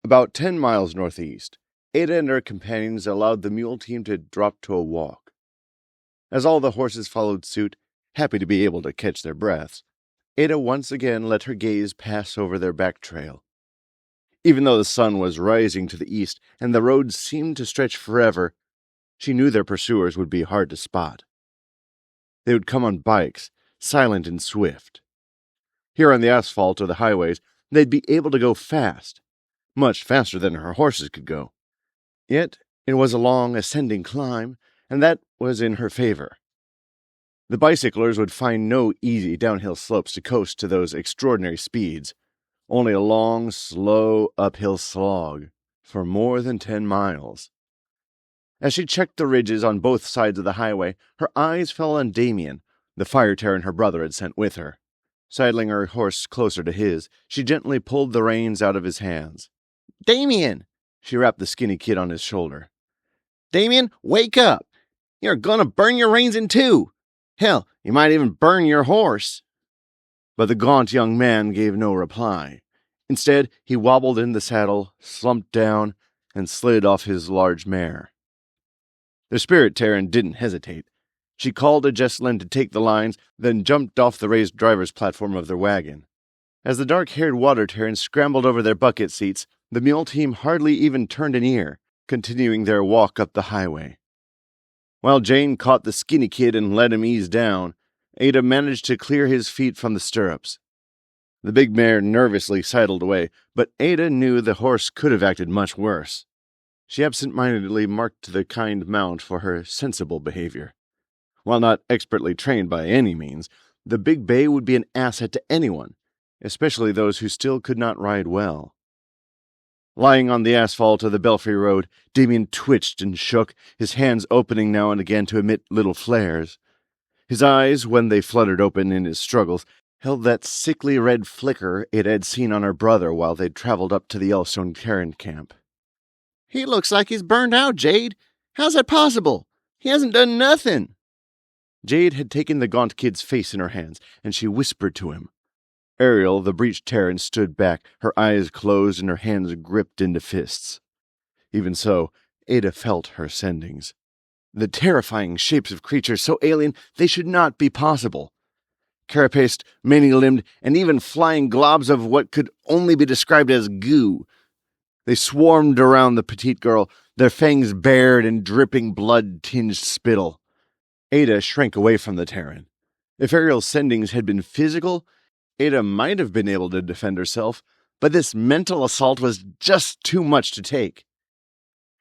About 10 miles northeast, Ada and her companions allowed the mule team to drop to a walk. As all the horses followed suit, happy to be able to catch their breaths, Ada once again let her gaze pass over their back trail. Even though the sun was rising to the east and the road seemed to stretch forever, she knew their pursuers would be hard to spot. They would come on bikes, silent and swift. Here on the asphalt or the highways, they'd be able to go fast, much faster than her horses could go. Yet it was a long ascending climb, and that was in her favor. The bicyclers would find no easy downhill slopes to coast to those extraordinary speeds, only a long, slow uphill slog for more than 10 miles. As she checked the ridges on both sides of the highway, her eyes fell on Damien, the fire Tarin her brother had sent with her. Sidling her horse closer to his, she gently pulled the reins out of his hands. "Damien!" She rapped the skinny kid on his shoulder. "Damien, wake up! You're gonna burn your reins in two! Hell, you might even burn your horse!" But the gaunt young man gave no reply. Instead, he wobbled in the saddle, slumped down, and slid off his large mare. The spirit Tarin didn't hesitate. She called to Jessalynn to take the lines, then jumped off the raised driver's platform of their wagon. As the dark-haired water Tarins scrambled over their bucket seats, the mule team hardly even turned an ear, continuing their walk up the highway. While Jane caught the skinny kid and let him ease down, Ada managed to clear his feet from the stirrups. The big mare nervously sidled away, but Ada knew the horse could have acted much worse. She absent-mindedly marked the kind mount for her sensible behavior. While not expertly trained by any means, the big bay would be an asset to anyone, especially those who still could not ride well. Lying on the asphalt of the Belfry Road, Damien twitched and shook, his hands opening now and again to emit little flares. His eyes, when they fluttered open in his struggles, held that sickly red flicker it had seen on her brother while they'd traveled up to the Yellowstone Tarin camp. "He looks like he's burned out, Jade. How's that possible? He hasn't done nothing." Jade had taken the gaunt kid's face in her hands, and she whispered to him. Ariel, the breeched Tarin, stood back, her eyes closed and her hands gripped into fists. Even so, Ada felt her sendings. The terrifying shapes of creatures so alien they should not be possible. Carapaced, many-limbed, and even flying globs of what could only be described as goo. They swarmed around the petite girl, their fangs bared and dripping blood-tinged spittle. Ada shrank away from the Tarin. If Ariel's sendings had been physical, Ada might have been able to defend herself, but this mental assault was just too much to take.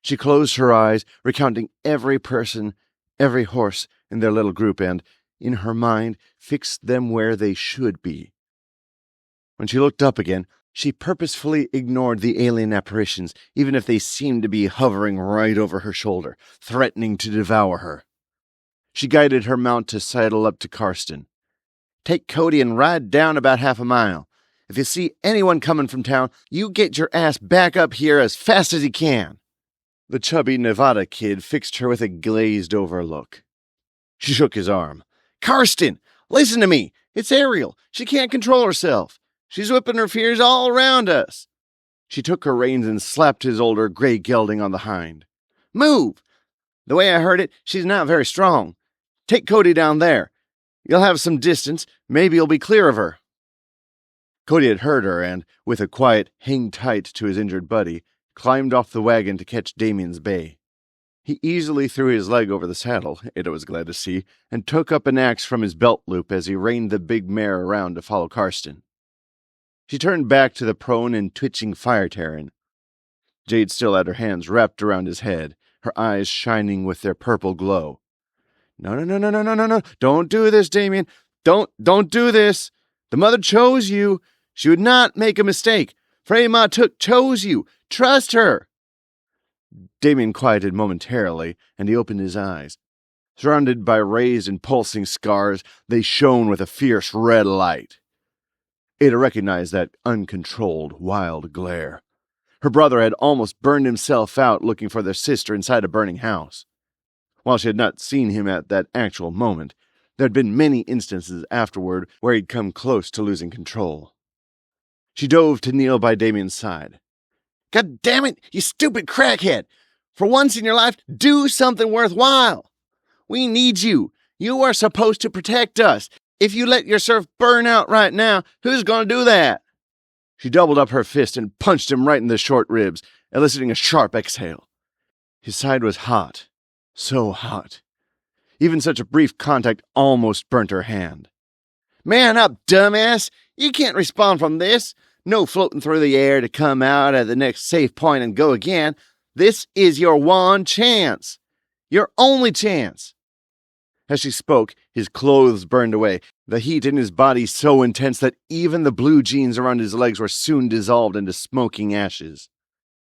She closed her eyes, recounting every person, every horse in their little group, and, in her mind, fixed them where they should be. When she looked up again, she purposefully ignored the alien apparitions, even if they seemed to be hovering right over her shoulder, threatening to devour her. She guided her mount to sidle up to Karsten. "Take Cody and ride down about 1/2 mile. If you see anyone coming from town, you get your ass back up here as fast as you can." The chubby Nevada kid fixed her with a glazed-over look. She shook his arm. "Karsten, listen to me. It's Ariel. She can't control herself. She's whipping her fears all around us." She took her reins and slapped his older gray gelding on the hind. "Move! The way I heard it, she's not very strong. Take Cody down there. You'll have some distance. Maybe you'll be clear of her." Cody had heard her and, with a quiet hang tight to his injured buddy, climbed off the wagon to catch Damien's bay. He easily threw his leg over the saddle, Ada was glad to see, and took up an axe from his belt loop as he reined the big mare around to follow Karsten. She turned back to the prone and twitching fire Tarin. Jade still had her hands wrapped around his head, her eyes shining with their purple glow. No. Don't do this, Damien. Don't do this. The mother chose you. She would not make a mistake. Freyma chose you. Trust her." Damien quieted momentarily, and he opened his eyes. Surrounded by raised and pulsing scars, they shone with a fierce red light. Ada recognized that uncontrolled, wild glare. Her brother had almost burned himself out looking for their sister inside a burning house. While she had not seen him at that actual moment, there had been many instances afterward where he'd come close to losing control. She dove to kneel by Damien's side. God damn it, you stupid crackhead! For once in your life, do something worthwhile! We need you! You are supposed to protect us! If you let yourself burn out right now, who's gonna do that? She doubled up her fist and punched him right in the short ribs, eliciting a sharp exhale. His side was hot. So hot. Even such a brief contact almost burnt her hand. Man up, dumbass! You can't respond from this! No floating through the air to come out at the next safe point and go again. This is your one chance. Your only chance. As she spoke, his clothes burned away, the heat in his body so intense that even the blue jeans around his legs were soon dissolved into smoking ashes.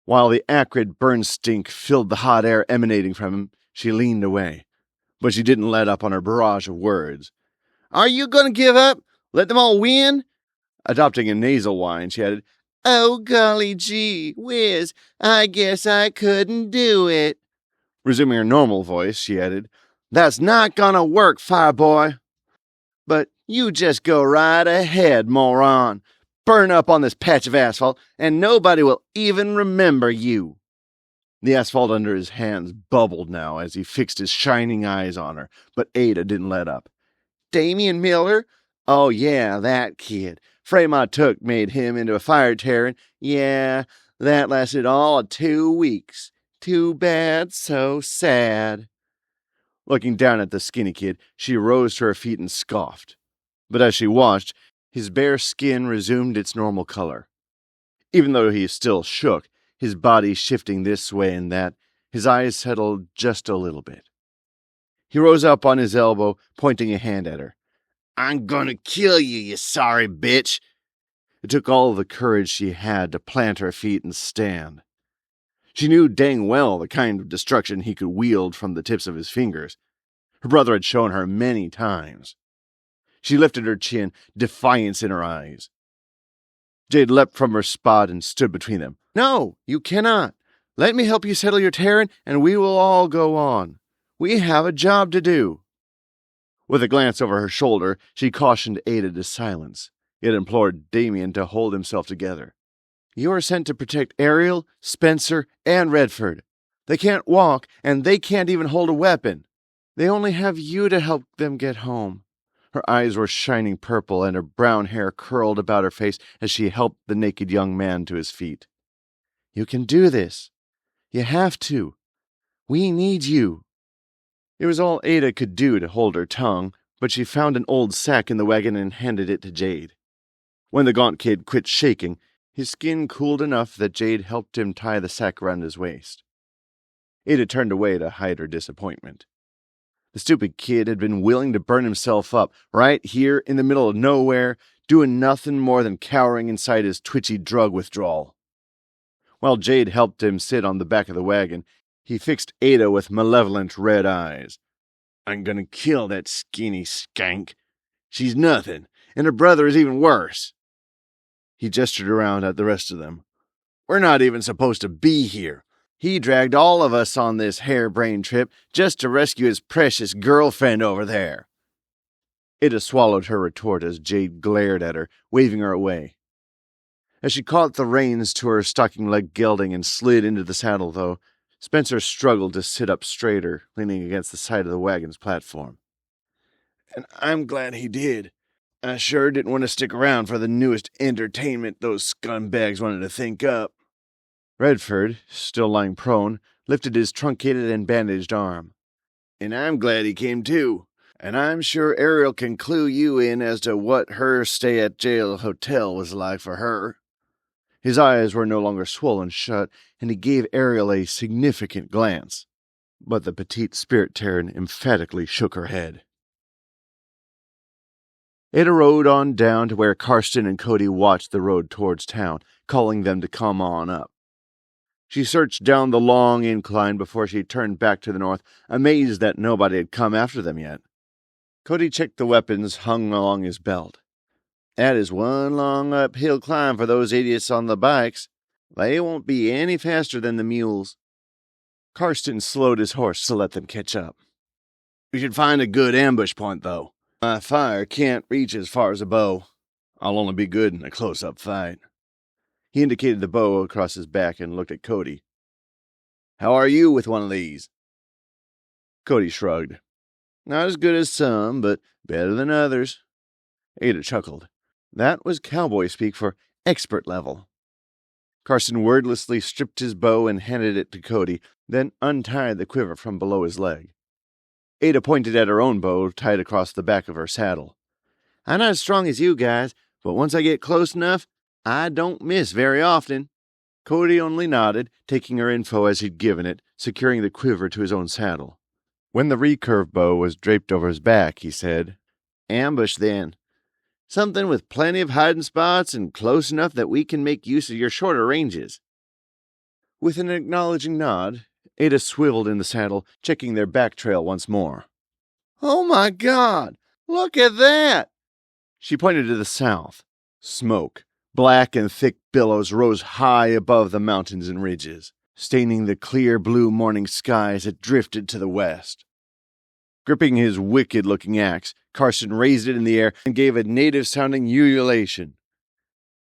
While the acrid burn stink filled the hot air emanating from him, she leaned away. But she didn't let up on her barrage of words. Are you going to give up? Let them all win? Adopting a nasal whine, she added, Oh, golly gee whiz, I guess I couldn't do it. Resuming her normal voice, she added, That's not gonna work, Fireboy. But you just go right ahead, moron. Burn up on this patch of asphalt, and nobody will even remember you. The asphalt under his hands bubbled now as he fixed his shining eyes on her, but Ada didn't let up. Damian Miller? Oh, yeah, that kid. Frame I took made him into a fire Tarin. Yeah, that lasted all of 2 weeks. Too bad, so sad. Looking down at the skinny kid, she rose to her feet and scoffed. But as she watched, his bare skin resumed its normal color. Even though he still shook, his body shifting this way and that, his eyes settled just a little bit. He rose up on his elbow, pointing a hand at her. I'm gonna kill you, you sorry bitch. It took all the courage she had to plant her feet and stand. She knew dang well the kind of destruction he could wield from the tips of his fingers. Her brother had shown her many times. She lifted her chin, defiance in her eyes. Jade leapt from her spot and stood between them. No, you cannot. Let me help you settle your Tarin, and we will all go on. We have a job to do. With a glance over her shoulder, she cautioned Ada to silence, yet implored Damien to hold himself together. You are sent to protect Ariel, Spencer, and Redford. They can't walk, and they can't even hold a weapon. They only have you to help them get home. Her eyes were shining purple, and her brown hair curled about her face as she helped the naked young man to his feet. You can do this. You have to. We need you. It was all Ada could do to hold her tongue, but she found an old sack in the wagon and handed it to Jade. When the gaunt kid quit shaking, his skin cooled enough that Jade helped him tie the sack around his waist. Ada turned away to hide her disappointment. The stupid kid had been willing to burn himself up right here in the middle of nowhere, doing nothing more than cowering inside his twitchy drug withdrawal. While Jade helped him sit on the back of the wagon, he fixed Ada with malevolent red eyes. I'm gonna kill that skinny skank. She's nothing, and her brother is even worse. He gestured around at the rest of them. We're not even supposed to be here. He dragged all of us on this harebrained trip just to rescue his precious girlfriend over there. Ada swallowed her retort as Jade glared at her, waving her away. As she caught the reins to her stocking leg gelding and slid into the saddle, though, Spencer struggled to sit up straighter, leaning against the side of the wagon's platform. And I'm glad he did. I sure didn't want to stick around for the newest entertainment those scumbags wanted to think up. Redford, still lying prone, lifted his truncated and bandaged arm. And I'm glad he came too. And I'm sure Ariel can clue you in as to what her stay at jail hotel was like for her. His eyes were no longer swollen shut, and he gave Ariel a significant glance. But the petite spirit Tarin emphatically shook her head. Ada rode on down to where Karsten and Cody watched the road towards town, calling them to come on up. She searched down the long incline before she turned back to the north, amazed that nobody had come after them yet. Cody checked the weapons hung along his belt. That is one long uphill climb for those idiots on the bikes. They won't be any faster than the mules. Karsten slowed his horse to let them catch up. We should find a good ambush point, though. My fire can't reach as far as a bow. I'll only be good in a close-up fight. He indicated the bow across his back and looked at Cody. "How are you with one of these?" Cody shrugged. "Not as good as some, but better than others." Ada chuckled. That was cowboy speak for expert level. Carson wordlessly stripped his bow and handed it to Cody, then untied the quiver from below his leg. Ada pointed at her own bow tied across the back of her saddle. "I'm not as strong as you guys, but once I get close enough, I don't miss very often." Cody only nodded, taking her info as he'd given it, securing the quiver to his own saddle. When the recurve bow was draped over his back, he said, "Ambush, then. Something with plenty of hiding spots and close enough that we can make use of your shorter ranges." With an acknowledging nod, Ada swiveled in the saddle, checking their back trail once more. "Oh my God! Look at that!" She pointed to the south. Smoke, black and thick billows, rose high above the mountains and ridges, staining the clear blue morning sky as it drifted to the west. Gripping his wicked-looking axe, Carson raised it in the air and gave a native-sounding ululation.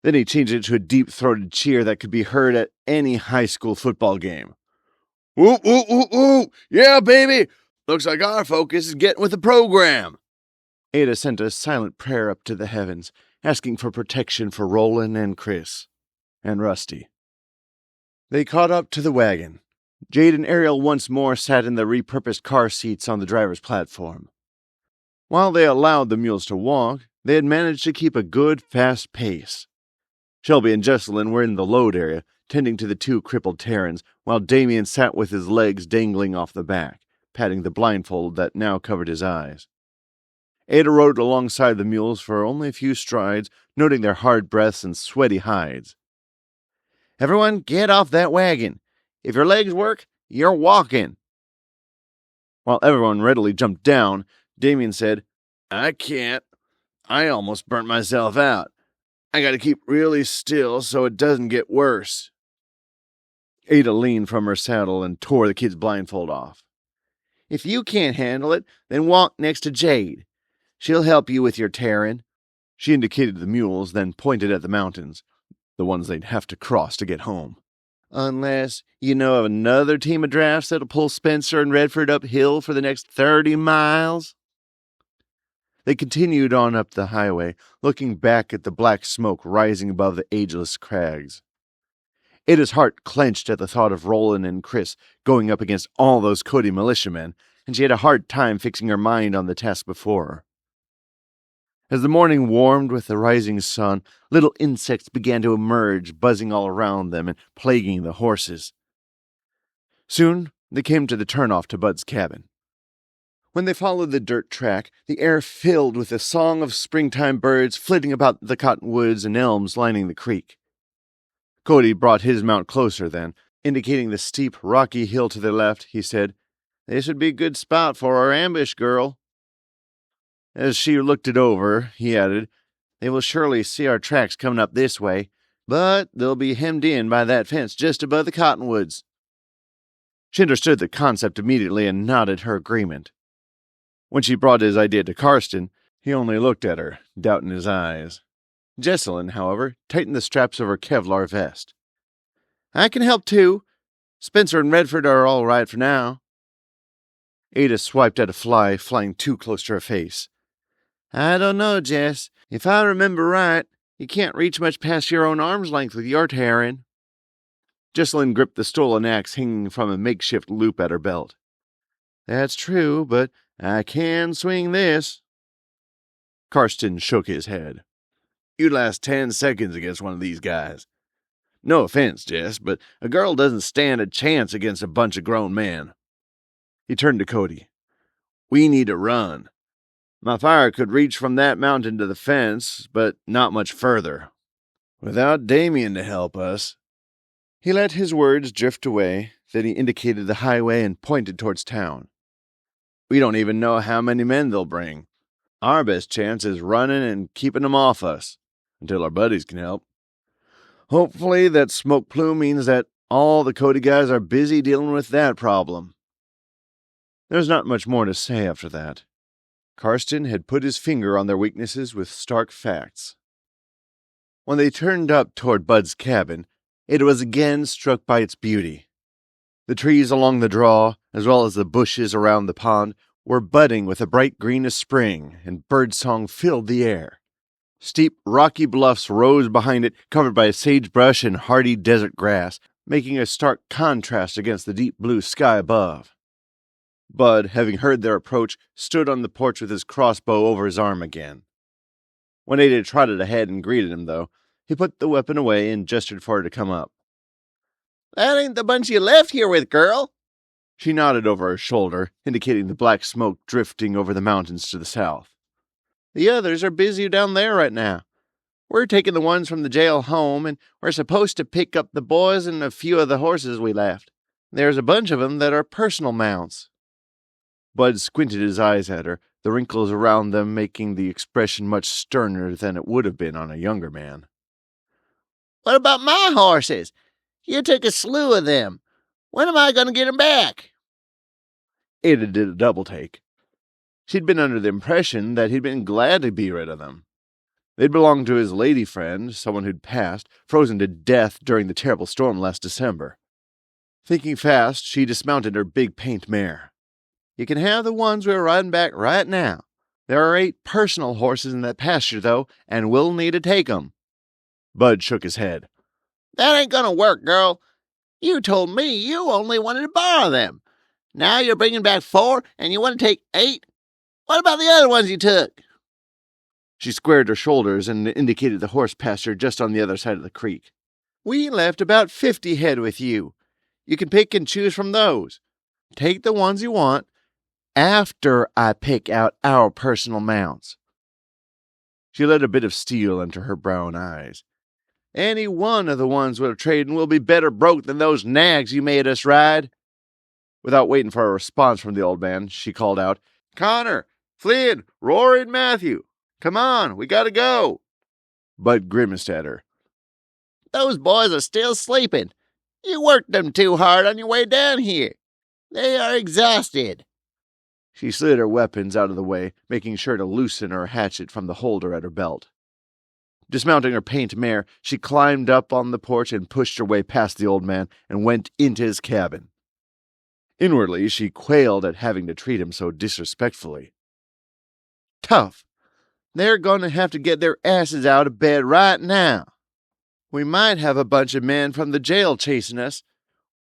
Then he changed it to a deep-throated cheer that could be heard at any high school football game. "Whoop, whoop, whoop, whoop! Yeah, baby! Looks like our focus is getting with the program." Ada sent a silent prayer up to the heavens, asking for protection for Rolan and Chris, and Rusty. They caught up to the wagon. Jade and Ariel once more sat in the repurposed car seats on the driver's platform. While they allowed the mules to walk, they had managed to keep a good, fast pace. Shelby and Jessalynn were in the load area, tending to the two crippled Tarins, while Damien sat with his legs dangling off the back, patting the blindfold that now covered his eyes. Ada rode alongside the mules for only a few strides, noting their hard breaths and sweaty hides. "Everyone, get off that wagon. If your legs work, you're walking." While everyone readily jumped down, Damien said, "I can't. I almost burnt myself out. I gotta keep really still so it doesn't get worse." Ada leaned from her saddle and tore the kid's blindfold off. "If you can't handle it, then walk next to Jade. She'll help you with your Tarin." She indicated the mules, then pointed at the mountains, the ones they'd have to cross to get home. "Unless you know of another team of drafts that'll pull Spencer and Redford uphill for the next 30 miles. They continued on up the highway, looking back at the black smoke rising above the ageless crags. Ada's heart clenched at the thought of Rolan and Chris going up against all those Cody militiamen, and she had a hard time fixing her mind on the task before her. As the morning warmed with the rising sun, little insects began to emerge, buzzing all around them and plaguing the horses. Soon they came to the turnoff to Bud's cabin. When they followed the dirt track, the air filled with the song of springtime birds flitting about the cottonwoods and elms lining the creek. Cody brought his mount closer then. Indicating the steep, rocky hill to their left, he said, "This would be a good spot for our ambush, girl." As she looked it over, he added, "They will surely see our tracks coming up this way, but they'll be hemmed in by that fence just above the cottonwoods." She understood the concept immediately and nodded her agreement. When she brought his idea to Karsten, he only looked at her, doubt in his eyes. Jessalynn, however, tightened the straps of her Kevlar vest. "I can help too. Spencer and Redford are all right for now." Ada swiped at a fly flying too close to her face. "I don't know, Jess. If I remember right, you can't reach much past your own arm's length with your Tarin." Jessalynn gripped the stolen axe hanging from a makeshift loop at her belt. "That's true, but I can swing this." Karsten shook his head. "You'd last 10 seconds against one of these guys. No offense, Jess, but a girl doesn't stand a chance against a bunch of grown men." He turned to Cody. "We need to run. My fire could reach from that mountain to the fence, but not much further. Without Damien to help us." He let his words drift away, then he indicated the highway and pointed towards town. "We don't even know how many men they'll bring. Our best chance is running and keeping them off us, until our buddies can help. Hopefully that smoke plume means that all the Cody guys are busy dealing with that problem." There's not much more to say after that. Karsten had put his finger on their weaknesses with stark facts. When they turned up toward Bud's cabin, Ada was again struck by its beauty. The trees along the draw, as well as the bushes around the pond, were budding with a bright green of spring, and birdsong filled the air. Steep, rocky bluffs rose behind it, covered by sagebrush and hardy desert grass, making a stark contrast against the deep blue sky above. Bud, having heard their approach, stood on the porch with his crossbow over his arm again. When Ada trotted ahead and greeted him, though, he put the weapon away and gestured for her to come up. "That ain't the bunch you left here with, girl." She nodded over her shoulder, indicating the black smoke drifting over the mountains to the south. "The others are busy down there right now. We're taking the ones from the jail home, and we're supposed to pick up the boys and a few of the horses we left. There's a bunch of them that are personal mounts." Bud squinted his eyes at her, the wrinkles around them making the expression much sterner than it would have been on a younger man. "What about my horses? You took a slew of them. When am I going to get them back?" Ada did a double take. She'd been under the impression that he'd been glad to be rid of them. They'd belonged to his lady friend, someone who'd passed, frozen to death during the terrible storm last December. Thinking fast, she dismounted her big paint mare. "You can have the ones we're riding back right now. There are 8 personal horses in that pasture, though, and we'll need to take 'em." Bud shook his head. "That ain't going to work, girl. You told me you only wanted to borrow them. Now you're bringing back 4, and you want to take 8? What about the other ones you took?" She squared her shoulders and indicated the horse pasture just on the other side of the creek. "We left about 50 head with you. You can pick and choose from those. Take the ones you want after I pick out our personal mounts." She let a bit of steel into her brown eyes. "Any one of the ones we're trading will be better broke than those nags you made us ride." Without waiting for a response from the old man, she called out, "Connor, Flynn, Rory, and Matthew, come on, we gotta go." Bud grimaced at her. "Those boys are still sleeping. You worked them too hard on your way down here. They are exhausted." She slid her weapons out of the way, making sure to loosen her hatchet from the holder at her belt. Dismounting her paint mare, she climbed up on the porch and pushed her way past the old man and went into his cabin. Inwardly, she quailed at having to treat him so disrespectfully. "Tough. They're going to have to get their asses out of bed right now. We might have a bunch of men from the jail chasing us.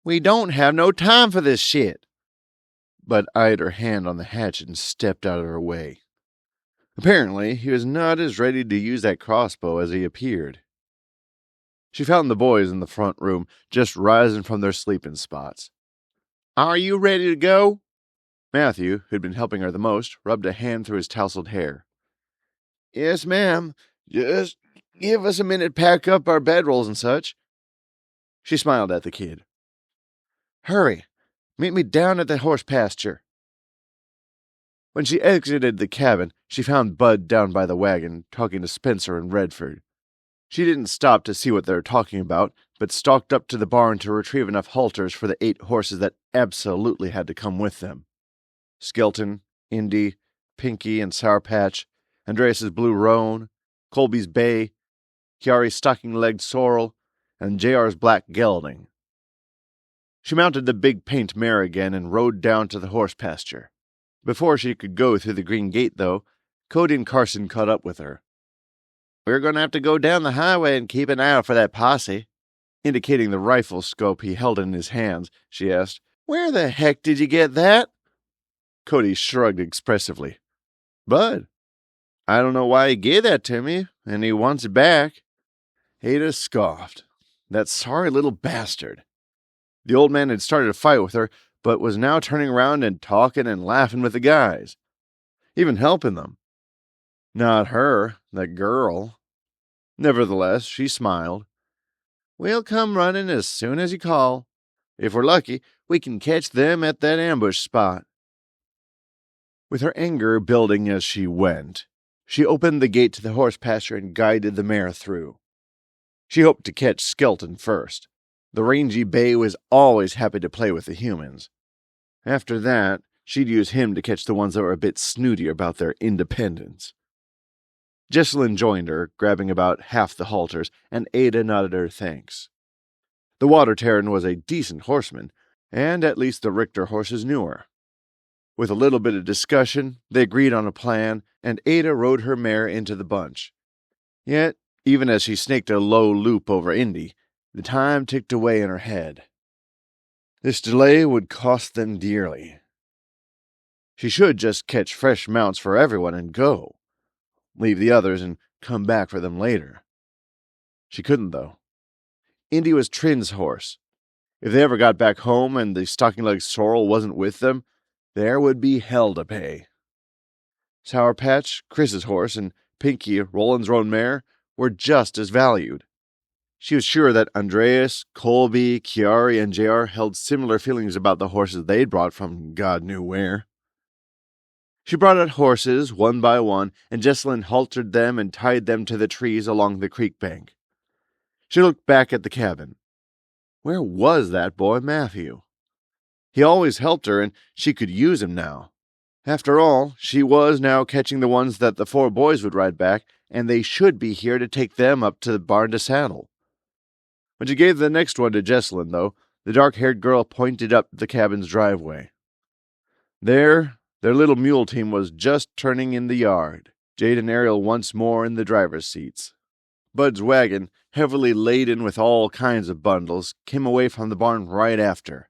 We don't have no time for this shit." Bud eyed her hand on the hatchet and stepped out of her way. Apparently, he was not as ready to use that crossbow as he appeared. She found the boys in the front room, just rising from their sleeping spots. "Are you ready to go?" Matthew, who'd been helping her the most, rubbed a hand through his tousled hair. "Yes, ma'am. Just give us a minute to pack up our bedrolls and such." She smiled at the kid. "Hurry. Meet me down at the horse pasture." When she exited the cabin, she found Bud down by the wagon, talking to Spencer and Redford. She didn't stop to see what they were talking about, but stalked up to the barn to retrieve enough halters for the 8 horses that absolutely had to come with them. Skelton, Indy, Pinky and Sour Patch, Andreas's Blue Roan, Colby's Bay, Chiari's stocking-legged sorrel, and JR's black gelding. She mounted the big paint mare again and rode down to the horse pasture. Before she could go through the green gate, though, Cody and Carson caught up with her. "We're going to have to go down the highway and keep an eye out for that posse." Indicating the rifle scope he held in his hands, she asked, "Where the heck did you get that?" Cody shrugged expressively. "Bud, I don't know why he gave that to me, and he wants it back." Ada scoffed. That sorry little bastard. The old man had started a fight with her, but was now turning around and talking and laughing with the guys. Even helping them. Not her, that girl. Nevertheless, she smiled. "We'll come running as soon as you call. If we're lucky, we can catch them at that ambush spot." With her anger building as she went, she opened the gate to the horse pasture and guided the mare through. She hoped to catch Skelton first. The rangy bay was always happy to play with the humans. After that, she'd use him to catch the ones that were a bit snooty about their independence. Jessalynn joined her, grabbing about half the halters, and Ada nodded her thanks. The water Tarin was a decent horseman, and at least the Richter horses knew her. With a little bit of discussion, they agreed on a plan, and Ada rode her mare into the bunch. Yet, even as she snaked a low loop over Indy, the time ticked away in her head. This delay would cost them dearly. She should just catch fresh mounts for everyone and go. Leave the others and come back for them later. She couldn't, though. Indy was Trin's horse. If they ever got back home and the stocking-legged sorrel wasn't with them, there would be hell to pay. Sour Patch, Chris's horse, and Pinky, Roland's roan mare, were just as valued. She was sure that Andreas, Colby, Chiari, and JR held similar feelings about the horses they'd brought from God knew where. She brought out horses, one by one, and Jessalynn haltered them and tied them to the trees along the creek bank. She looked back at the cabin. Where was that boy Matthew? He always helped her, and she could use him now. After all, she was now catching the ones that the 4 boys would ride back, and they should be here to take them up to the barn to saddle. When she gave the next one to Jessalynn, though, the dark-haired girl pointed up the cabin's driveway. There, their little mule team was just turning in the yard, Jade and Ariel once more in the driver's seats. Bud's wagon, heavily laden with all kinds of bundles, came away from the barn right after.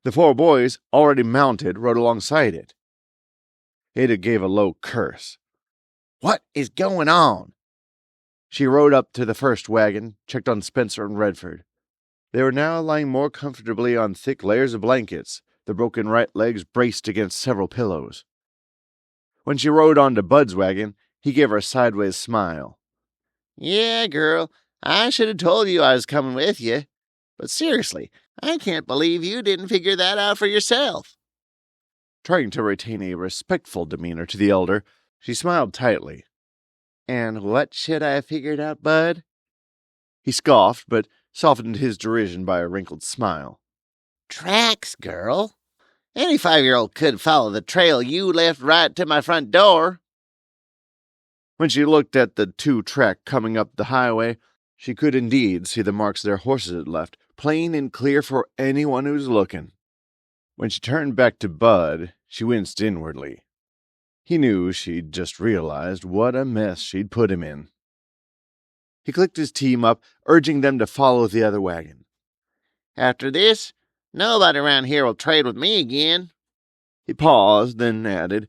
The 4 boys, already mounted, rode alongside it. Ada gave a low curse. "What is going on?" She rode up to the first wagon, checked on Spencer and Redford. They were now lying more comfortably on thick layers of blankets, their broken right legs braced against several pillows. When she rode onto Bud's wagon, he gave her a sideways smile. "Yeah, girl, I should have told you I was coming with you. But seriously, I can't believe you didn't figure that out for yourself." Trying to retain a respectful demeanor to the elder, she smiled tightly. "And what should I have figured out, Bud?" He scoffed, but softened his derision by a wrinkled smile. "Tracks, girl. Any 5-year-old could follow the trail you left right to my front door." When she looked at the 2-track coming up the highway, she could indeed see the marks their horses had left, plain and clear for anyone who was looking. When she turned back to Bud, she winced inwardly. He knew she'd just realized what a mess she'd put him in. He clicked his team up, urging them to follow the other wagon. "After this, nobody around here will trade with me again." He paused, then added,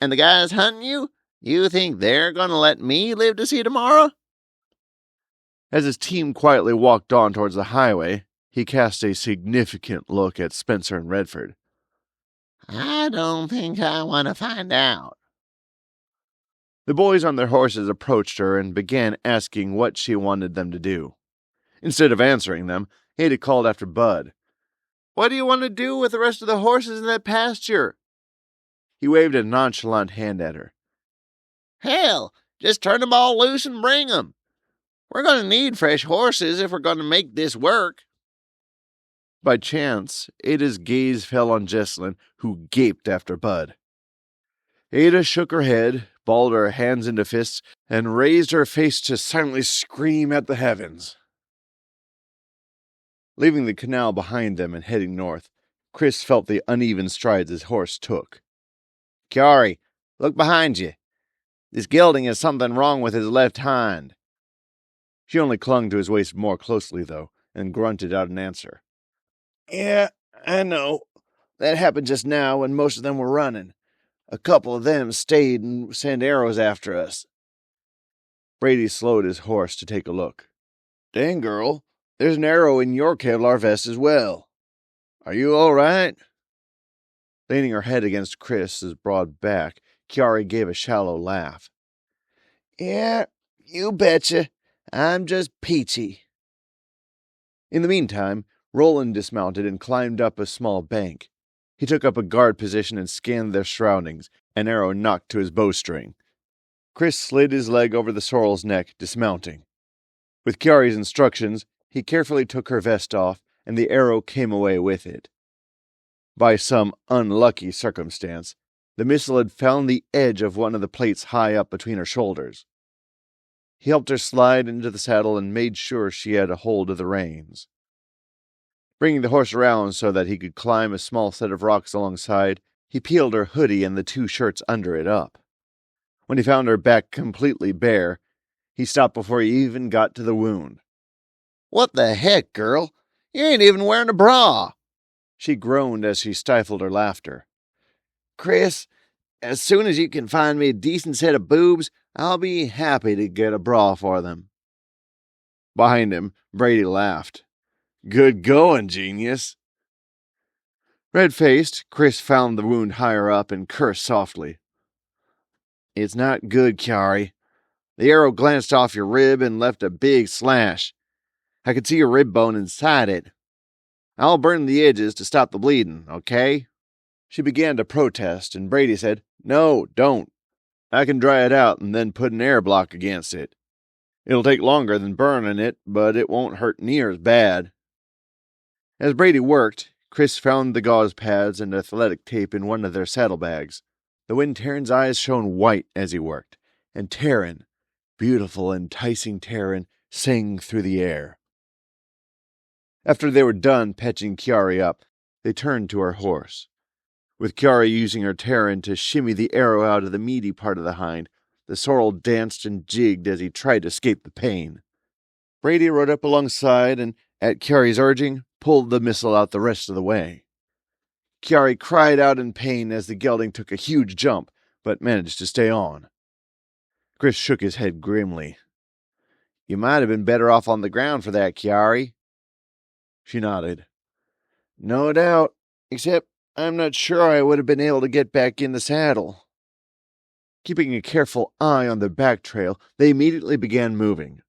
"And the guys hunting you? You think they're going to let me live to see tomorrow?" As his team quietly walked on towards the highway, he cast a significant look at Spencer and Redford. "I don't think I want to find out." The boys on their horses approached her and began asking what she wanted them to do. Instead of answering them, Ada called after Bud. "What do you want to do with the rest of the horses in that pasture?" He waved a nonchalant hand at her. "Hell, just turn them all loose and bring them. We're going to need fresh horses if we're going to make this work." By chance, Ada's gaze fell on Jessalynn, who gaped after Bud. Ada shook her head, balled her hands into fists, and raised her face to silently scream at the heavens. Leaving the canal behind them and heading north, Chris felt the uneven strides his horse took. "Chiari, look behind you. This gelding has something wrong with his left hind." She only clung to his waist more closely, though, and grunted out an answer. "Yeah, I know. That happened just now when most of them were running. A couple of them stayed and sent arrows after us." Brady slowed his horse to take a look. "Dang, girl, there's an arrow in your Kevlar vest as well. Are you all right?" Leaning her head against Chris's broad back, Chiari gave a shallow laugh. "Yeah, you betcha. I'm just peachy." In the meantime, Rolan dismounted and climbed up a small bank. He took up a guard position and scanned their surroundings, an arrow knocked to his bowstring. Chris slid his leg over the sorrel's neck, dismounting. With Chiari's instructions, he carefully took her vest off, and the arrow came away with it. By some unlucky circumstance, The missile had found the edge of one of the plates high up between her shoulders. He helped her slide into the saddle and made sure she had a hold of the reins. Bringing the horse around so that he could climb a small set of rocks alongside, he peeled her hoodie and the 2 shirts under it up. When he found her back completely bare, he stopped before he even got to the wound. "What the heck, girl? You ain't even wearing a bra!" She groaned as she stifled her laughter. "Chris, as soon as you can find me a decent set of boobs, I'll be happy to get a bra for them." Behind him, Brady laughed. "Good going, genius." Red-faced, Chris found the wound higher up and cursed softly. "It's not good, Chiari. The arrow glanced off your rib and left a big slash. I could see your rib bone inside it. I'll burn the edges to stop the bleeding, okay?" She began to protest, and Brady said, "No, don't. I can dry it out and then put an air block against it. It'll take longer than burning it, but it won't hurt near as bad." As Brady worked, Chris found the gauze pads and athletic tape in one of their saddlebags. The Wind Taryn's eyes shone white as he worked, and Tarin, beautiful, enticing Tarin, sang through the air. After they were done patching Chiari up, they turned to her horse. With Chiari using her Tarin to shimmy the arrow out of the meaty part of the hind, the sorrel danced and jigged as he tried to escape the pain. Brady rode up alongside and, at Chiari's urging, pulled the missile out the rest of the way. Chiari cried out in pain as the gelding took a huge jump, but managed to stay on. Chris shook his head grimly. "You might have been better off on the ground for that, Chiari." She nodded. "No doubt, except I'm not sure I would have been able to get back in the saddle." Keeping a careful eye on the back trail, they immediately began moving.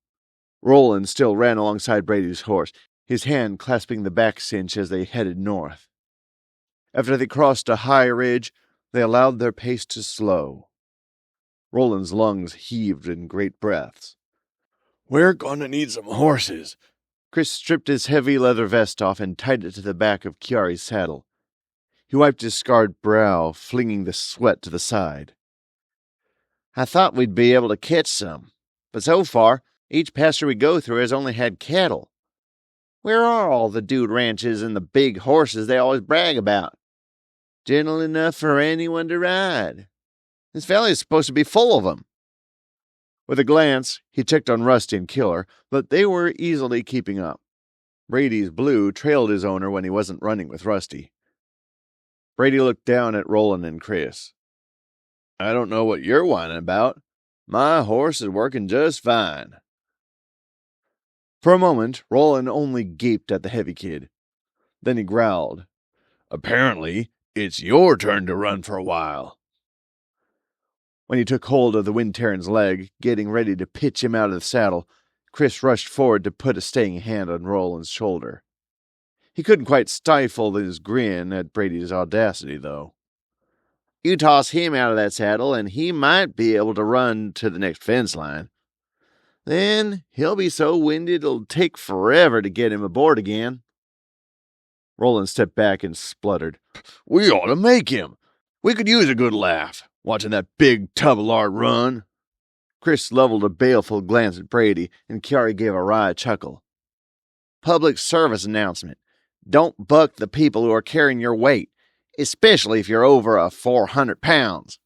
Rolan still ran alongside Brady's horse, his hand clasping the back cinch as they headed north. After they crossed a high ridge, they allowed their pace to slow. Roland's lungs heaved in great breaths. "We're gonna need some horses." Chris stripped his heavy leather vest off and tied it to the back of Chiari's saddle. He wiped his scarred brow, flinging the sweat to the side. "I thought we'd be able to catch some, but so far, each pasture we go through has only had cattle. Where are all the dude ranches and the big horses they always brag about? Gentle enough for anyone to ride. This valley is supposed to be full of them." With a glance, he checked on Rusty and Killer, but they were easily keeping up. Brady's Blue trailed his owner when he wasn't running with Rusty. Brady looked down at Rolan and Chris. "I don't know what you're whining about. My horse is working just fine." For a moment, Rolan only gaped at the heavy kid. Then he growled, "Apparently, it's your turn to run for a while." When he took hold of the Wind Taryn's leg, getting ready to pitch him out of the saddle, Chris rushed forward to put a staying hand on Roland's shoulder. He couldn't quite stifle his grin at Brady's audacity, though. "You toss him out of that saddle, and he might be able to run to the next fence line. Then he'll be so winded it'll take forever to get him aboard again." Roland stepped back and spluttered. "We ought to make him. We could use a good laugh, watching that big tub of lard run." Chris leveled a baleful glance at Brady, and Chiari gave a wry chuckle. "Public service announcement. Don't buck the people who are carrying your weight, especially if you're over 400 pounds.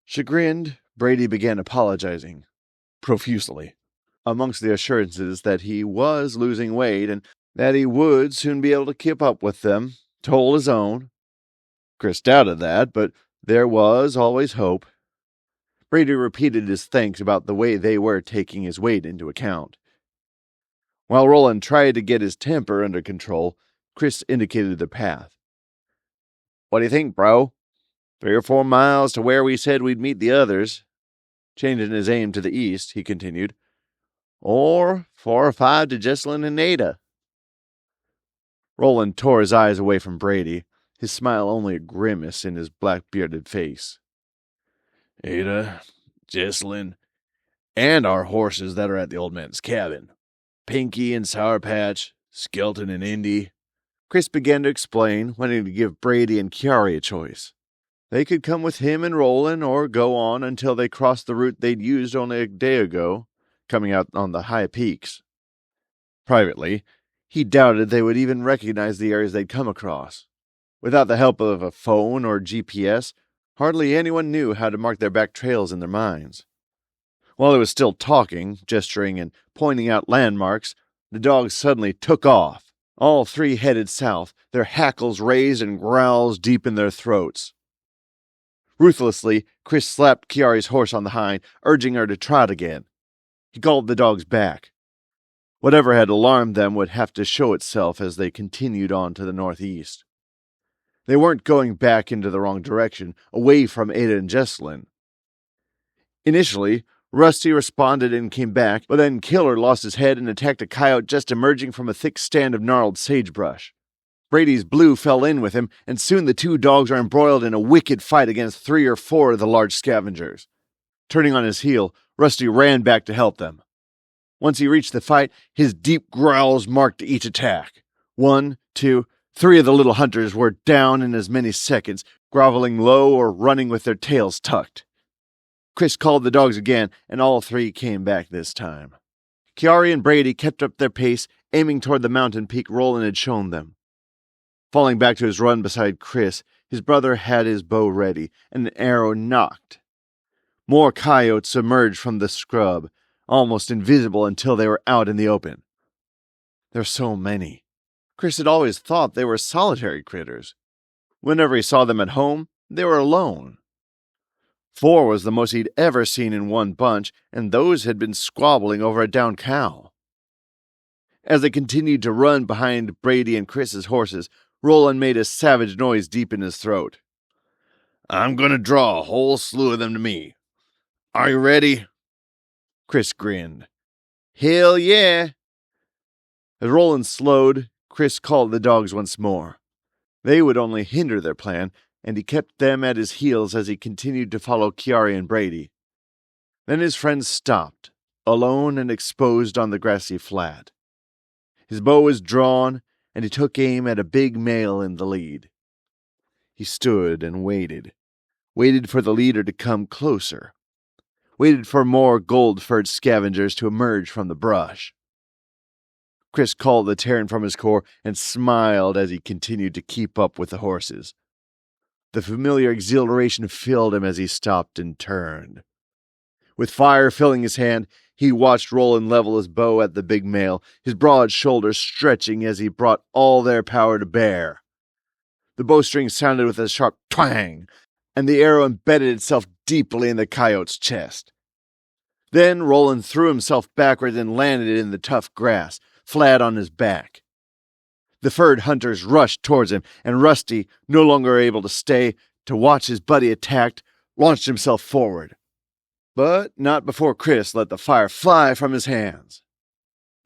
Chagrined, Brady began apologizing profusely, amongst the assurances that he was losing weight and that he would soon be able to keep up with them, to hold his own. Chris doubted that, but there was always hope. Brady repeated his thanks about the way they were taking his weight into account. While Roland tried to get his temper under control, Chris indicated the path. "What do you think, bro? 3 or 4 miles to where we said we'd meet the others." Changing his aim to the east, he continued. "Or 4 or 5 to Jessalynn and Ada." Roland tore his eyes away from Brady, his smile only a grimace in his black-bearded face. "Ada, Jessalynn, and our horses that are at the old man's cabin. Pinky and Sour Patch, Skelton and Indy." Chris began to explain, wanting to give Brady and Chiari a choice. They could come with him and Rolan, or go on until they crossed the route they'd used only a day ago, coming out on the high peaks. Privately, he doubted they would even recognize the areas they'd come across. Without the help of a phone or GPS, hardly anyone knew how to mark their back trails in their minds. While he was still talking, gesturing, and pointing out landmarks, the dogs suddenly took off. All three headed south, their hackles raised and growls deep in their throats. Ruthlessly, Chris slapped Kiari's horse on the hind, urging her to trot again. He called the dogs back. Whatever had alarmed them would have to show itself as they continued on to the northeast. They weren't going back into the wrong direction, away from Ada and Jessalynn. Initially, Rusty responded and came back, but then Killer lost his head and attacked a coyote just emerging from a thick stand of gnarled sagebrush. Brady's Blue fell in with him, and soon the two dogs are embroiled in a wicked fight against 3 or 4 of the large scavengers. Turning on his heel, Rusty ran back to help them. Once he reached the fight, his deep growls marked each attack. 1, 2, 3 of the little hunters were down in as many seconds, groveling low or running with their tails tucked. Chris called the dogs again, and all 3 came back this time. Kiari and Brady kept up their pace, aiming toward the mountain peak Rolan had shown them. Falling back to his run beside Chris, his brother had his bow ready, and an arrow nocked. More coyotes emerged from the scrub, almost invisible until they were out in the open. There were so many. Chris had always thought they were solitary critters. Whenever he saw them at home, they were alone. 4 was the most he'd ever seen in one bunch, and those had been squabbling over a downed cow. As they continued to run behind Brady and Chris's horses, Rolan made a savage noise deep in his throat. "I'm going to draw a whole slew of them to me. Are you ready?" Chris grinned. "Hell yeah!" As Rolan slowed, Chris called the dogs once more. They would only hinder their plan, and he kept them at his heels as he continued to follow Kiari and Brady. Then his friends stopped, alone and exposed on the grassy flat. His bow was drawn, and he took aim at a big male in the lead. He stood and waited for the leader to come closer, waited for more gold-furred scavengers to emerge from the brush. Chris called the Tarin from his core and smiled as he continued to keep up with the horses. The familiar exhilaration filled him as he stopped and turned. With fire filling his hand, he watched Rolan level his bow at the big male, his broad shoulders stretching as he brought all their power to bear. The bowstring sounded with a sharp twang, and the arrow embedded itself deeply in the coyote's chest. Then Rolan threw himself backwards and landed in the tough grass, flat on his back. The furred hunters rushed towards him, and Rusty, no longer able to stay to watch his buddy attacked, launched himself forward. But not before Chris let the fire fly from his hands.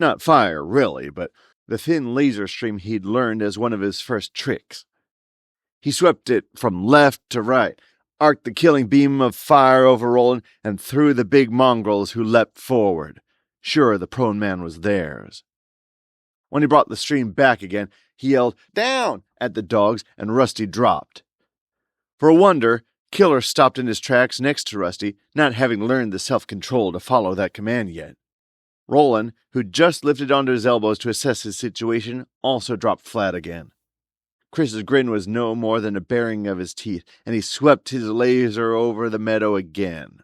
Not fire, really, but the thin laser stream he'd learned as one of his first tricks. He swept it from left to right, arced the killing beam of fire over Rolan, and threw the big mongrels who leapt forward, sure the prone man was theirs. When he brought the stream back again, he yelled, "Down!" at the dogs, and Rusty dropped. For a wonder, Killer stopped in his tracks next to Rusty, not having learned the self-control to follow that command yet. Rolan, who'd just lifted onto his elbows to assess his situation, also dropped flat again. Chris's grin was no more than a baring of his teeth, and he swept his laser over the meadow again.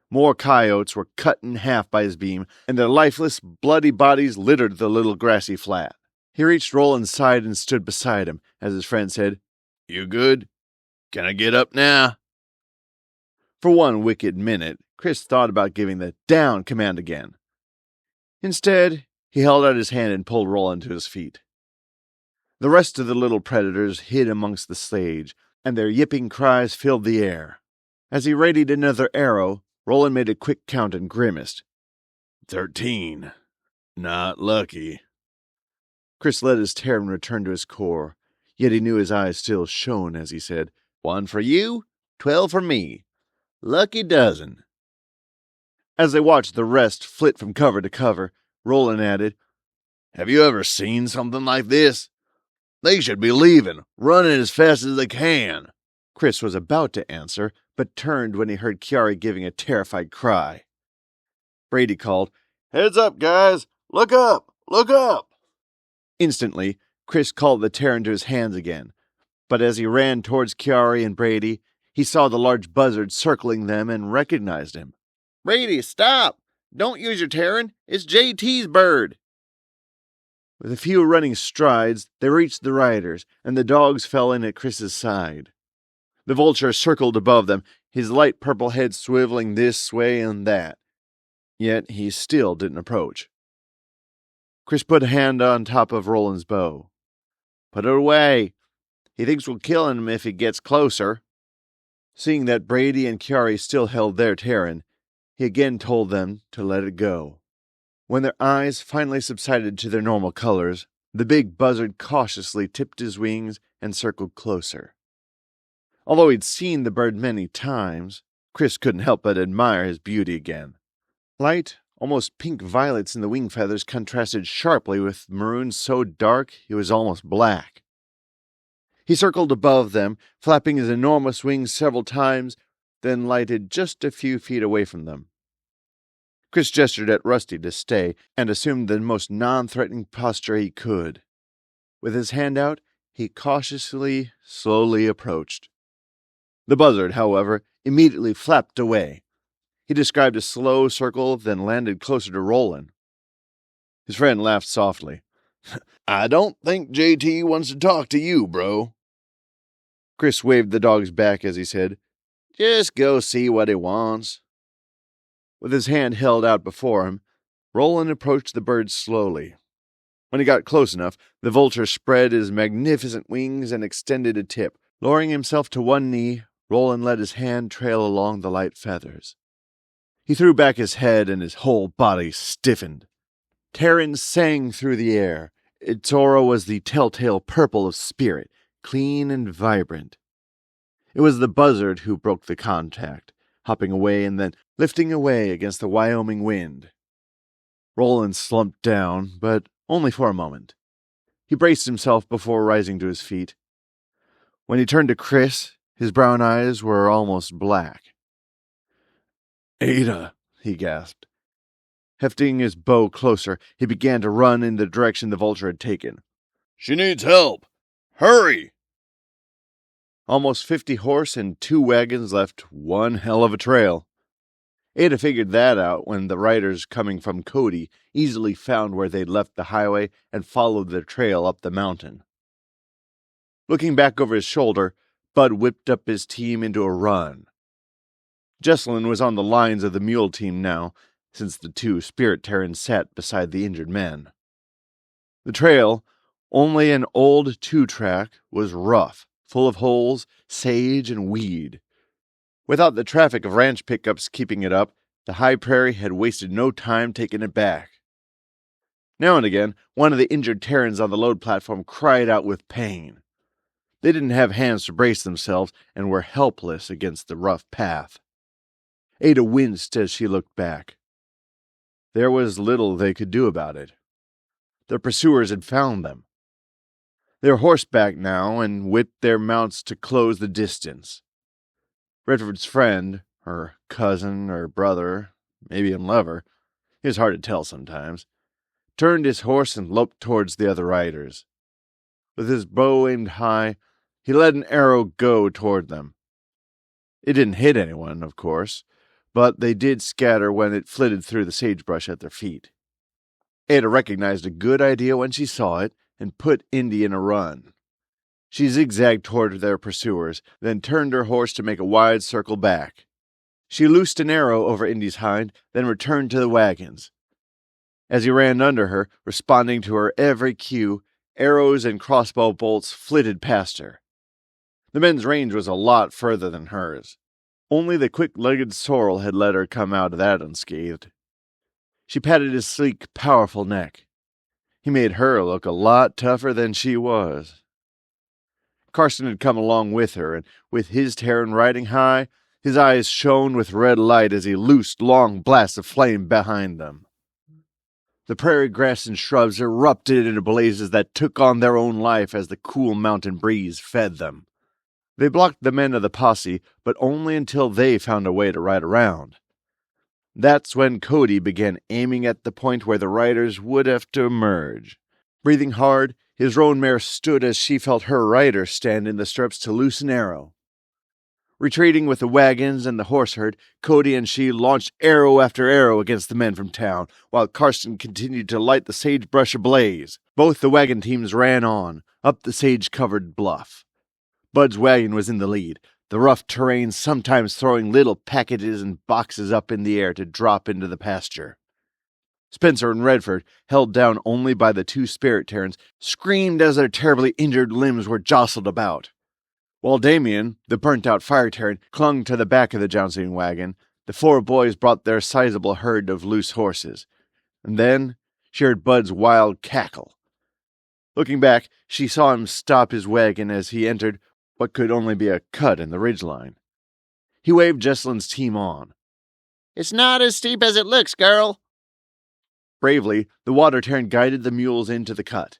More coyotes were cut in half by his beam, and their lifeless, bloody bodies littered the little grassy flat. He reached Rolan's side and stood beside him, as his friend said, "You good? Can I get up now?" For one wicked minute, Chris thought about giving the "down" command again. Instead, he held out his hand and pulled Rolan to his feet. The rest of the little predators hid amongst the sage, and their yipping cries filled the air. As he readied another arrow, Rolan made a quick count and grimaced. 13. Not lucky. Chris let his Tarin return to his core, yet he knew his eyes still shone as he said, 1 for you, 12 for me. Lucky dozen. As they watched the rest flit from cover to cover, Rolan added, "Have you ever seen something like this? They should be leaving, running as fast as they can. Chris was about to answer, but turned when he heard Chiari giving a terrified cry. Brady called, "Heads up, guys! Look up! Look up!" Instantly, Chris called the Tarin to his hands again, but as he ran towards Chiari and Brady, he saw the large buzzard circling them and recognized him. "Brady, stop! Don't use your Tarin! It's JT's bird!" With a few running strides, they reached the riders, and the dogs fell in at Chris's side. The vulture circled above them, his light purple head swiveling this way and that. Yet he still didn't approach. Chris put a hand on top of Roland's bow. "Put it away. He thinks we'll kill him if he gets closer." Seeing that Brady and Chiari still held their Tarin, he again told them to let it go. When their eyes finally subsided to their normal colors, the big buzzard cautiously tipped his wings and circled closer. Although he'd seen the bird many times, Chris couldn't help but admire his beauty again. Light, almost pink violets in the wing feathers contrasted sharply with maroon so dark it was almost black. He circled above them, flapping his enormous wings several times, then lighted just a few feet away from them. Chris gestured at Rusty to stay and assumed the most non-threatening posture he could. With his hand out, he cautiously, slowly approached. The buzzard, however, immediately flapped away. He described a slow circle, then landed closer to Rolan. His friend laughed softly. "I don't think JT wants to talk to you, bro." Chris waved the dogs back as he said, "Just go see what he wants." With his hand held out before him, Rolan approached the bird slowly. When he got close enough, the vulture spread his magnificent wings and extended a tip. Lowering himself to one knee, Rolan let his hand trail along the light feathers. He threw back his head and his whole body stiffened. Tarins sang through the air. Its aura was the telltale purple of spirit, clean and vibrant. It was the buzzard who broke the contact, hopping away and then lifting away against the Wyoming wind. Rolan slumped down, but only for a moment. He braced himself before rising to his feet. When he turned to Chris, his brown eyes were almost black. "Ada," he gasped. Hefting his bow closer, he began to run in the direction the vulture had taken. "She needs help! Hurry!" Almost 50 horse and 2 wagons left one hell of a trail. Ada figured that out when the riders coming from Cody easily found where they'd left the highway and followed their trail up the mountain. Looking back over his shoulder, Bud whipped up his team into a run. Jessalynn was on the lines of the mule team now, since the 2 spirit Tarins sat beside the injured men. The trail, only an old 2-track, was rough, full of holes, sage, and weed. Without the traffic of ranch pickups keeping it up, the high prairie had wasted no time taking it back. Now and again, one of the injured Tarins on the load platform cried out with pain. They didn't have hands to brace themselves and were helpless against the rough path. Ada winced as she looked back. There was little they could do about it. Their pursuers had found them. They were horseback now and whipped their mounts to close the distance. Redford's friend, her cousin or brother, maybe even lover, it was hard to tell sometimes, turned his horse and loped towards the other riders. With his bow aimed high, he let an arrow go toward them. It didn't hit anyone, of course, but they did scatter when it flitted through the sagebrush at their feet. Ada recognized a good idea when she saw it and put Indy in a run. She zigzagged toward their pursuers, then turned her horse to make a wide circle back. She loosed an arrow over Indy's hind, then returned to the wagons. As he ran under her, responding to her every cue, arrows and crossbow bolts flitted past her. The men's range was a lot further than hers. Only the quick-legged sorrel had let her come out of that unscathed. She patted his sleek, powerful neck. He made her look a lot tougher than she was. Carson had come along with her, and with his Tarin riding high, his eyes shone with red light as he loosed long blasts of flame behind them. The prairie grass and shrubs erupted into blazes that took on their own life as the cool mountain breeze fed them. They blocked the men of the posse, but only until they found a way to ride around. That's when Cody began aiming at the point where the riders would have to emerge. Breathing hard, his roan mare stood as she felt her rider stand in the stirrups to loose an arrow. Retreating with the wagons and the horse herd, Cody and she launched arrow after arrow against the men from town, while Karsten continued to light the sagebrush ablaze. Both the wagon teams ran on, up the sage-covered bluff. Bud's wagon was in the lead, the rough terrain sometimes throwing little packages and boxes up in the air to drop into the pasture. Spencer and Redford, held down only by the two spirit Tarins, screamed as their terribly injured limbs were jostled about. While Damien, the burnt-out fire Tarin, clung to the back of the jouncing wagon, the four boys brought their sizable herd of loose horses. And then she heard Bud's wild cackle. Looking back, she saw him stop his wagon as he entered what could only be a cut in the ridgeline. He waved Jessalynn's team on. "It's not as steep as it looks, girl." Bravely, the water Tarin guided the mules into the cut.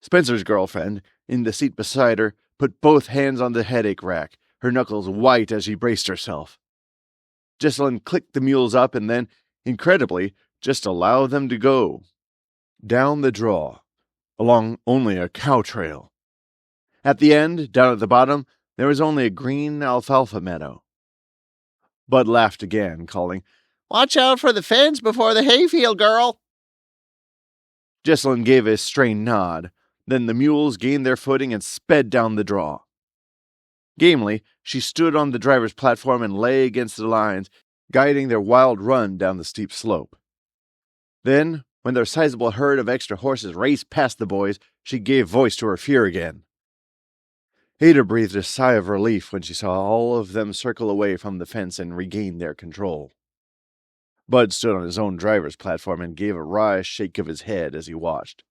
Spencer's girlfriend, in the seat beside her, put both hands on the headache rack, her knuckles white as she braced herself. Jessalynn clicked the mules up and then, incredibly, just allowed them to go. Down the draw, along only a cow trail. At the end, down at the bottom, there was only a green alfalfa meadow. Bud laughed again, calling, "Watch out for the fence before the hayfield, girl." Jessalynn gave a strained nod. Then the mules gained their footing and sped down the draw. Gamely, she stood on the driver's platform and lay against the lines, guiding their wild run down the steep slope. Then, when their sizable herd of extra horses raced past the boys, she gave voice to her fear again. Ada breathed a sigh of relief when she saw all of them circle away from the fence and regain their control. Bud stood on his own driver's platform and gave a wry shake of his head as he watched.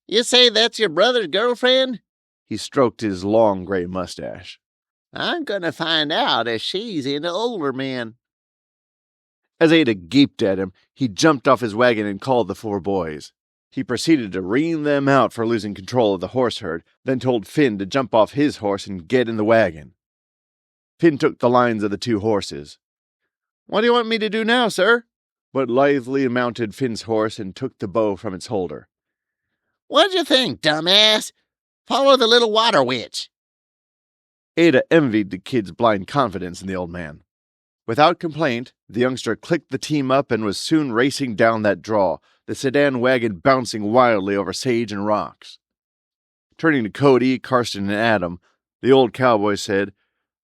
"You say that's your brother's girlfriend?" He stroked his long gray mustache. "I'm gonna find out if she's into older men." As Ada gaped at him, he jumped off his wagon and called the four boys. He proceeded to ream them out for losing control of the horse herd, then told Finn to jump off his horse and get in the wagon. Finn took the lines of the two horses. "What do you want me to do now, sir?" But lithely mounted Finn's horse and took the bow from its holder. "What'd you think, dumbass? Follow the little water witch." Ada envied the kid's blind confidence in the old man. Without complaint, the youngster clicked the team up and was soon racing down that draw, the sedan wagon bouncing wildly over sage and rocks. Turning to Cody, Karsten, and Adam, the old cowboy said,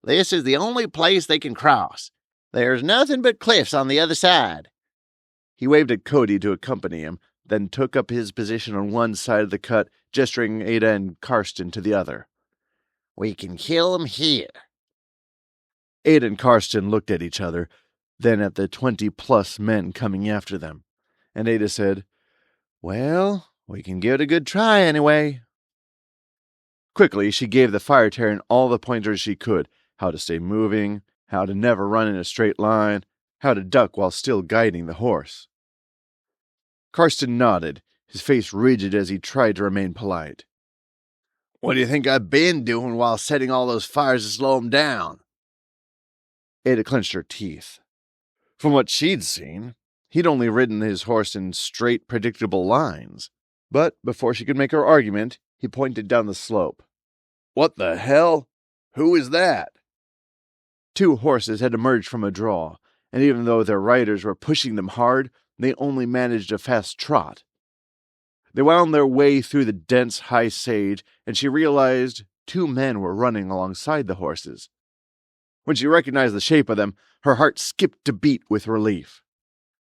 "This is the only place they can cross. There's nothing but cliffs on the other side." He waved at Cody to accompany him, then took up his position on one side of the cut, gesturing Ada and Karsten to the other. "We can kill 'em here." Ada and Karsten looked at each other, then at the 20-plus men coming after them, and Ada said, "Well, we can give it a good try anyway." Quickly, she gave the fire Tarin all the pointers she could, how to stay moving, how to never run in a straight line, how to duck while still guiding the horse. Karsten nodded, his face rigid as he tried to remain polite. "What do you think I've been doing while setting all those fires to slow 'em down?" Ada clenched her teeth. From what she'd seen, he'd only ridden his horse in straight, predictable lines. But before she could make her argument, he pointed down the slope. "What the hell? Who is that?" Two horses had emerged from a draw, and even though their riders were pushing them hard, they only managed a fast trot. They wound their way through the dense, high sage, and she realized two men were running alongside the horses. When she recognized the shape of them, her heart skipped a beat with relief.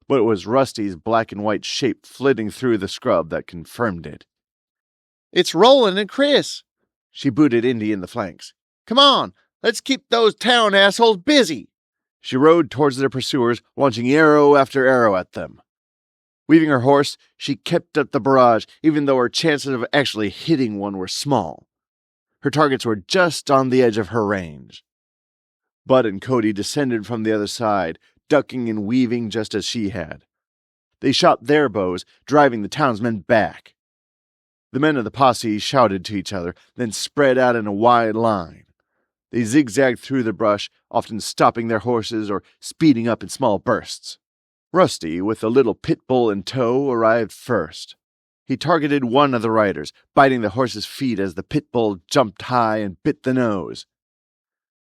But it was Rusty's black and white shape flitting through the scrub that confirmed it. "It's Rolan and Chris." She booted Indy in the flanks. "Come on, let's keep those town assholes busy." She rode towards their pursuers, launching arrow after arrow at them. Weaving her horse, she kept up the barrage, even though her chances of actually hitting one were small. Her targets were just on the edge of her range. Bud and Cody descended from the other side, ducking and weaving just as she had. They shot their bows, driving the townsmen back. The men of the posse shouted to each other, then spread out in a wide line. They zigzagged through the brush, often stopping their horses or speeding up in small bursts. Rusty, with the little pit bull in tow, arrived first. He targeted one of the riders, biting the horse's feet as the pit bull jumped high and bit the nose.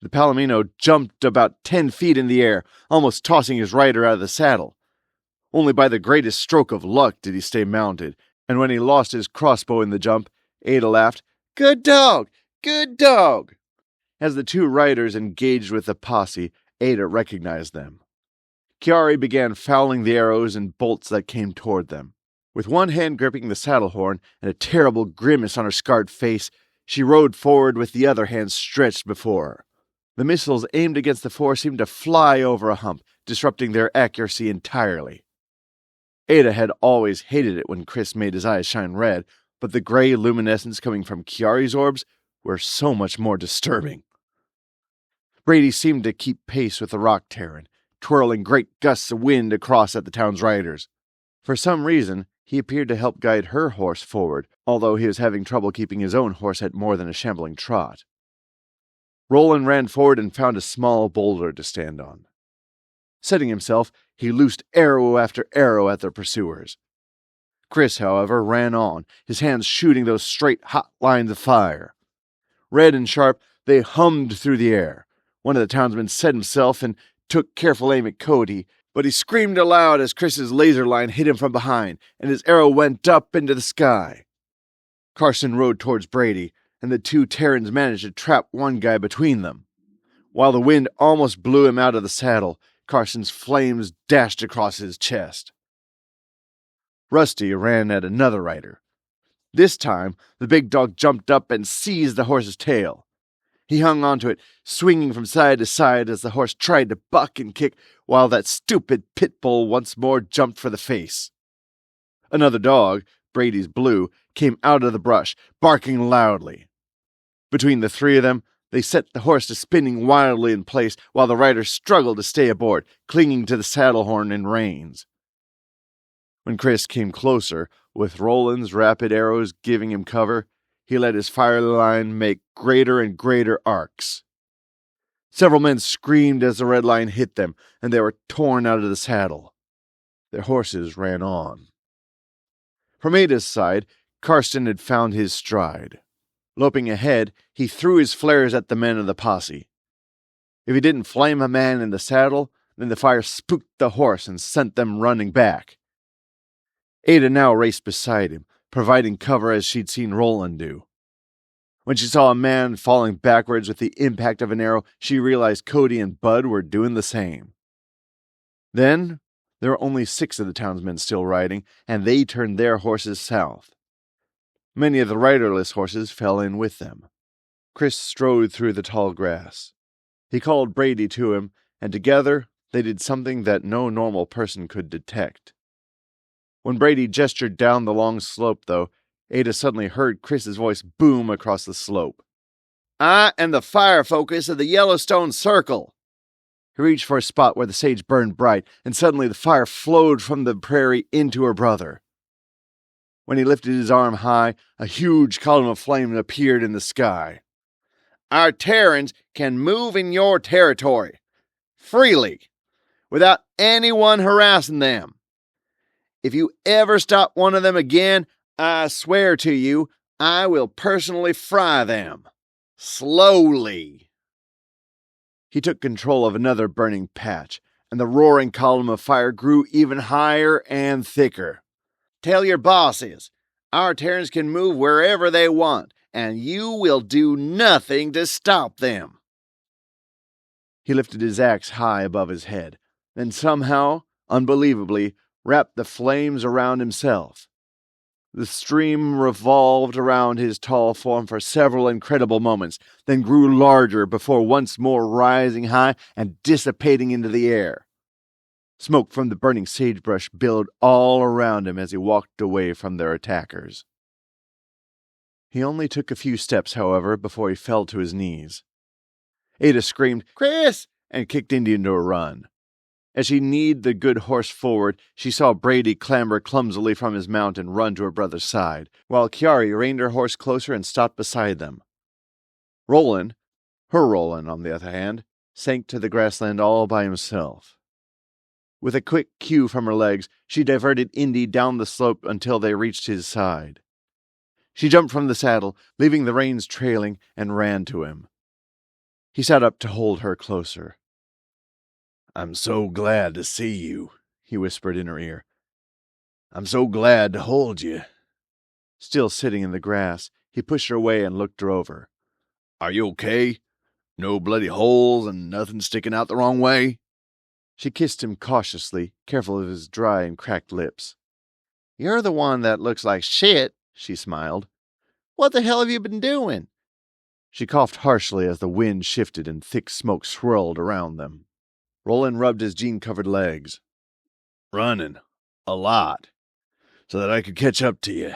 The Palomino jumped about 10 feet in the air, almost tossing his rider out of the saddle. Only by the greatest stroke of luck did he stay mounted, and when he lost his crossbow in the jump, Ada laughed, "Good dog! Good dog!" As the two riders engaged with the posse, Ada recognized them. Chiari began fouling the arrows and bolts that came toward them. With one hand gripping the saddle horn and a terrible grimace on her scarred face, she rode forward with the other hand stretched before her. The missiles aimed against the four seemed to fly over a hump, disrupting their accuracy entirely. Ada had always hated it when Chris made his eyes shine red, but the gray luminescence coming from Chiari's orbs were so much more disturbing. Brady seemed to keep pace with the rock Tarin, twirling great gusts of wind across at the town's riders. For some reason, he appeared to help guide her horse forward, although he was having trouble keeping his own horse at more than a shambling trot. Rolan ran forward and found a small boulder to stand on. Setting himself, he loosed arrow after arrow at their pursuers. Chris, however, ran on, his hands shooting those straight, hot lines of fire. Red and sharp, they hummed through the air. One of the townsmen set himself and took careful aim at Cody, but he screamed aloud as Chris's laser line hit him from behind, and his arrow went up into the sky. Carson rode towards Brady, and the two Tarins managed to trap one guy between them. While the wind almost blew him out of the saddle, Carson's flames dashed across his chest. Rusty ran at another rider. This time, the big dog jumped up and seized the horse's tail. He hung onto it, swinging from side to side as the horse tried to buck and kick, while that stupid pit bull once more jumped for the face. Another dog, Brady's Blue, came out of the brush, barking loudly. Between the three of them, they set the horse to spinning wildly in place while the rider struggled to stay aboard, clinging to the saddle horn and reins. When Chris came closer, with Roland's rapid arrows giving him cover, he let his fire line make greater and greater arcs. Several men screamed as the red line hit them, and they were torn out of the saddle. Their horses ran on. From Ada's side, Karsten had found his stride. Loping ahead, he threw his flares at the men of the posse. If he didn't flame a man in the saddle, then the fire spooked the horse and sent them running back. Ada now raced beside him, providing cover as she'd seen Rolan do. When she saw a man falling backwards with the impact of an arrow, she realized Cody and Bud were doing the same. Then, there were only 6 of the townsmen still riding, and they turned their horses south. Many of the riderless horses fell in with them. Chris strode through the tall grass. He called Brady to him, and together they did something that no normal person could detect. When Brady gestured down the long slope, though, Ada suddenly heard Chris's voice boom across the slope. "I am the fire focus of the Yellowstone Circle." He reached for a spot where the sage burned bright, and suddenly the fire flowed from the prairie into her brother. When he lifted his arm high, a huge column of flame appeared in the sky. "Our Tarins can move in your territory, freely, without anyone harassing them. If you ever stop one of them again, I swear to you, I will personally fry them. Slowly." He took control of another burning patch, and the roaring column of fire grew even higher and thicker. "Tell your bosses, our Tarins can move wherever they want, and you will do nothing to stop them." He lifted his axe high above his head, then somehow, unbelievably, wrapped the flames around himself. The stream revolved around his tall form for several incredible moments, then grew larger before once more rising high and dissipating into the air. Smoke from the burning sagebrush billowed all around him as he walked away from their attackers. He only took a few steps, however, before he fell to his knees. Ada screamed, "Chris!" and kicked into a run. As she kneed the good horse forward, she saw Brady clamber clumsily from his mount and run to her brother's side, while Chiari reined her horse closer and stopped beside them. Rolan, Her Rolan, on the other hand, sank to the grassland all by himself. With a quick cue from her legs, she diverted Indy down the slope until they reached his side. She jumped from the saddle, leaving the reins trailing, and ran to him. He sat up to hold her closer. "I'm so glad to see you," he whispered in her ear. "I'm so glad to hold you." Still sitting in the grass, he pushed her away and looked her over. "Are you okay? No bloody holes and nothing sticking out the wrong way?" She kissed him cautiously, careful of his dry and cracked lips. "You're the one that looks like shit," she smiled. "What the hell have you been doing?" She coughed harshly as the wind shifted and thick smoke swirled around them. Rolan rubbed his jean-covered legs. "Running. A lot. So that I could catch up to you."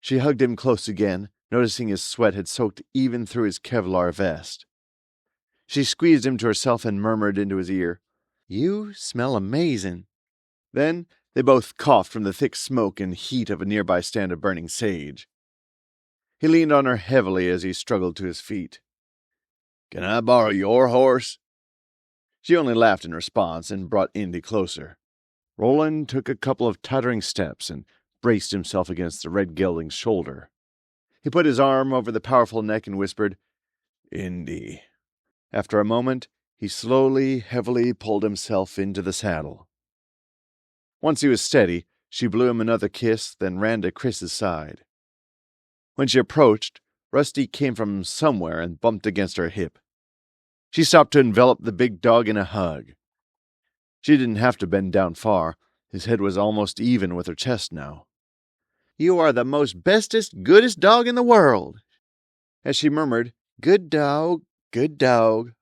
She hugged him close again, noticing his sweat had soaked even through his Kevlar vest. She squeezed him to herself and murmured into his ear, "You smell amazing." Then they both coughed from the thick smoke and heat of a nearby stand of burning sage. He leaned on her heavily as he struggled to his feet. "Can I borrow your horse?" She only laughed in response and brought Indy closer. Rolan took a couple of tottering steps and braced himself against the red gelding's shoulder. He put his arm over the powerful neck and whispered, "Indy." After a moment, he slowly, heavily pulled himself into the saddle. Once he was steady, she blew him another kiss, then ran to Chris's side. When she approached, Rusty came from somewhere and bumped against her hip. She stopped to envelop the big dog in a hug. She didn't have to bend down far. His head was almost even with her chest now. "You are the most bestest, goodest dog in the world." As she murmured, good dog,"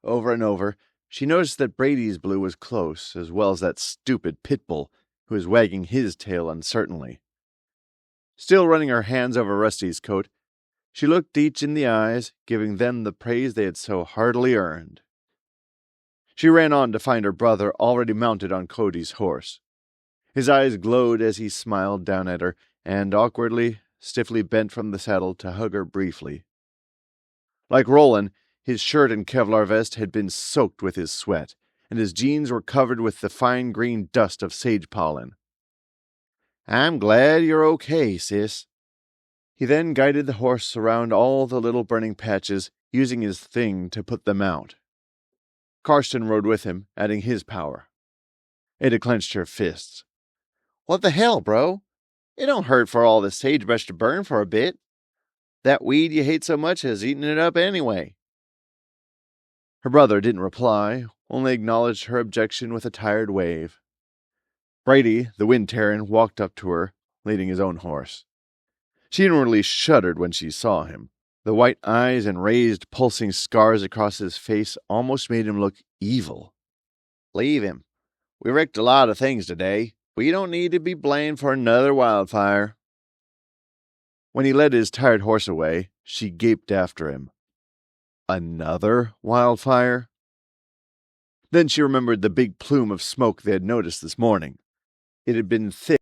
over and over, she noticed that Brady's Blue was close, as well as that stupid pit bull, who was wagging his tail uncertainly. Still running her hands over Rusty's coat, she looked each in the eyes, giving them the praise they had so heartily earned. She ran on to find her brother already mounted on Cody's horse. His eyes glowed as he smiled down at her, and awkwardly, stiffly bent from the saddle to hug her briefly. Like Rolan, his shirt and Kevlar vest had been soaked with his sweat, and his jeans were covered with the fine green dust of sage pollen. "I'm glad you're okay, sis." He then guided the horse around all the little burning patches, using his thing to put them out. Karsten rode with him, adding his power. Ada clenched her fists. "What the hell, bro? It don't hurt for all the sagebrush to burn for a bit. That weed you hate so much has eaten it up anyway." Her brother didn't reply, only acknowledged her objection with a tired wave. Brady, the wind Tarin, walked up to her, leading his own horse. She inwardly shuddered when she saw him. The white eyes and raised, pulsing scars across his face almost made him look evil. "Leave him. We wrecked a lot of things today. We don't need to be blamed for another wildfire." When he led his tired horse away, she gaped after him. Another wildfire? Then she remembered the big plume of smoke they had noticed this morning. It had been thick